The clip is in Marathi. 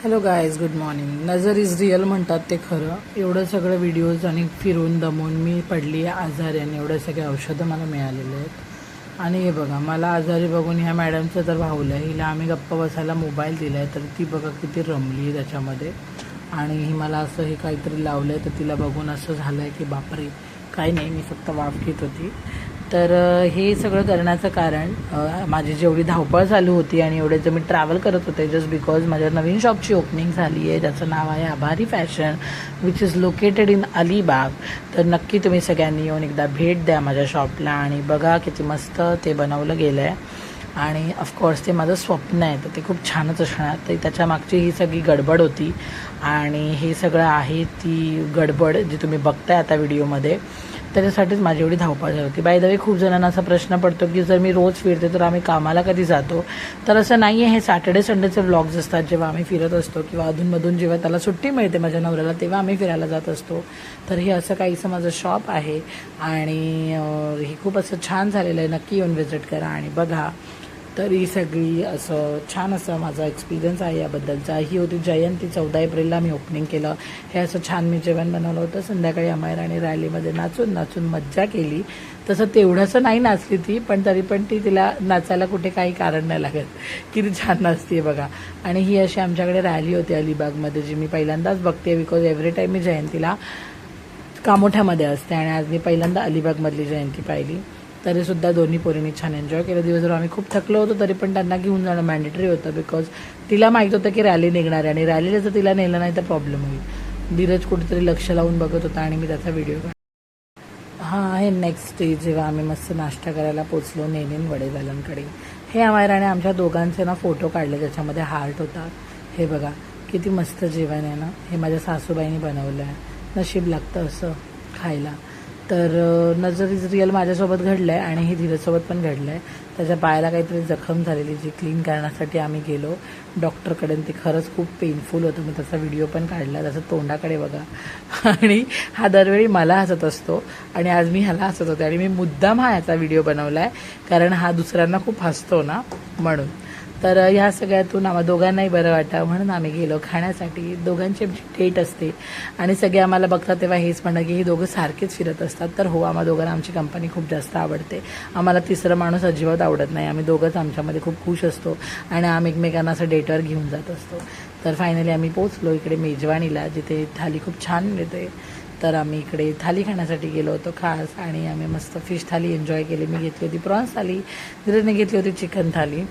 Hello guys, good morning. नजर इज रिअल म्हणतात ते खरं. एवढं सगळं व्हिडिओज आणि फिरून दमून मी पडली आहे आजारी आणि एवढे सगळे औषधं मला मिळालेले आहेत. आणि हे बघा, मला आजारी बघून ह्या मॅडमचं तर भावलं आहे. हिला आम्ही गप्पा बसायला मोबाईल दिला आहे, तर ती बघा किती रमली आहे त्याच्यामध्ये. आणि ही मला असं हे काहीतरी लावलं आहे, तर तिला बघून असं झालं आहे की बापरे, काही नाही, मी फक्त वाफ घेत होती. तर हे सगळं करण्याचं कारण माझी जेवढी धावपळ चालू होती आणि एवढे मी ट्रॅव्हल करत होते जस्ट बिकॉज माझ्या नवीन शॉपची ओपनिंग झाली आहे, ज्याचं नाव आहे आभारी fashion, which is located in Alibag. तर नक्की तुम्ही सगळ्यांनी येऊन एकदा भेट द्या माझ्या शॉपला आणि बघा किती मस्त ते बनवलं गेलं आहे. आणि ऑफकोर्स ते माझं स्वप्न आहे, तर ते खूप छानच असणार. तर त्याच्या मागची ही सगळी गडबड होती आणि हे सगळं आहे ती गडबड जी तुम्ही बघताय आता व्हिडिओमध्ये. त्याच्यासाठीच माझी एवढी धावपळ झाली होती. बाय द वे, खूप जणांना असा प्रश्न पडतो की जर मी रोज फिरते तर आम्ही कामाला कधी जातो. तर असं नाही आहे. हे सॅटर्डे संडेचे व्लॉग्स असतात जेव्हा आम्ही फिरत असतो, किंवा अधूनमधून जेव्हा त्याला सुट्टी मिळते माझ्या नवऱ्याला तेव्हा आम्ही फिरायला जात असतो. तर हे असं काहीसं माझं शॉप आहे आणि हे खूप असं छान झालेलं आहे. नक्की येऊन व्हिजिट करा आणि बघा. तर ही सगळी असं छान असं माझा एक्सपिरियन्स आहे याबद्दलचा. ही होती जयंती, 14 एप्रिलला मी ओपनिंग केलं. हे असं छान मी जेवण बनवलं होतं. संध्याकाळी अमायराने रॅलीमध्ये नाचून नाचून मज्जा केली. तसं तेवढंसं नाही नाचली ती, पण तरी पण तिला नाचायला कुठे काही कारण नाही लागत. किती छान नाचते बघा. आणि ही अशी आमच्याकडे रॅली होती अलिबागमध्ये, जी मी पहिल्यांदाच बघते बिकॉज एव्हरी टाईम मी जयंतीला कामोठ्यामध्ये असते आणि आज मी पहिल्यांदा अलिबागमधली जयंती पाहिली. तरीसुद्धा दोन्ही पोरींनी छान एन्जॉय केलं. दिवसभर आम्ही खूप थकलो होतो, तरी पण त्यांना घेऊन जाणं मॅन्डेटरी होतं बिकॉज तिला माहीत होतं की रॅली निघणार आहे आणि रॅलीला जर तिला नेलं नाही तर प्रॉब्लेम होईल. धीरज कुठेतरी लक्ष लावून बघत होता आणि मी त्याचा व्हिडिओ हां, हे नेक्स्ट डे जेव्हा आम्ही मस्त नाश्ता करायला पोचलो नेनेन वडेवाल्यांकडे. हे अमायराने आमच्या दोघांचे ना फोटो काढले, ज्याच्यामध्ये हार्ट होता. हे बघा किती मस्त जेवण आहे ना. हे माझ्या सासूबाईंनी बनवलं आहे. नशीब लागतं असं खायला. तर नजर इज रिअल माझ्यासोबत घडलं आहे आणि हे धीरजसोबत पण घडलं आहे. त्याच्या पायाला काहीतरी जखम झालेली, जी क्लीन करण्यासाठी आम्ही गेलो डॉक्टरकडे. ते खरंच खूप पेनफुल होतं. मी त्याचा व्हिडिओ पण काढला. त्याचं तोंडाकडे बघा. आणि हा दरवेळी मला हसत असतो आणि आज मी ह्याला हसत होते आणि मी मुद्दाम ह्याचा व्हिडिओ बनवला आहे, कारण हा दुसऱ्यांना खूप हसतो ना, म्हणून. तर ह्या सगळ्यातून आम्हा दोघांनाही बरं वाटतं म्हणून आम्ही गेलो खाण्यासाठी. दोघांची डेट असते आणि सगळे आम्हाला बघतात तेव्हा हेच म्हणणं की हे दोघं सारखेच फिरत असतात. तर हो, आम्हा दोघांना आमची कंपनी खूप जास्त आवडते. आम्हाला तिसरं माणूस अजिबात आवडत नाही. आम्ही दोघंच आमच्यामध्ये खूप खुश असतो आणि आम्ही एकमेकांना असं डेटवर घेऊन जात असतो. तर फायनली आम्ही पोचलो इकडे मेजवानीला, जिथे थाली खूप छान मिळते. तर आम्ही इकडे थाली खाण्यासाठी गेलो होतो खास आणि आम्ही मस्त फिश थाली एन्जॉय केली. मी घेतली होती प्रॉन्स थाली, धीरजने घेतली होती चिकन थाली.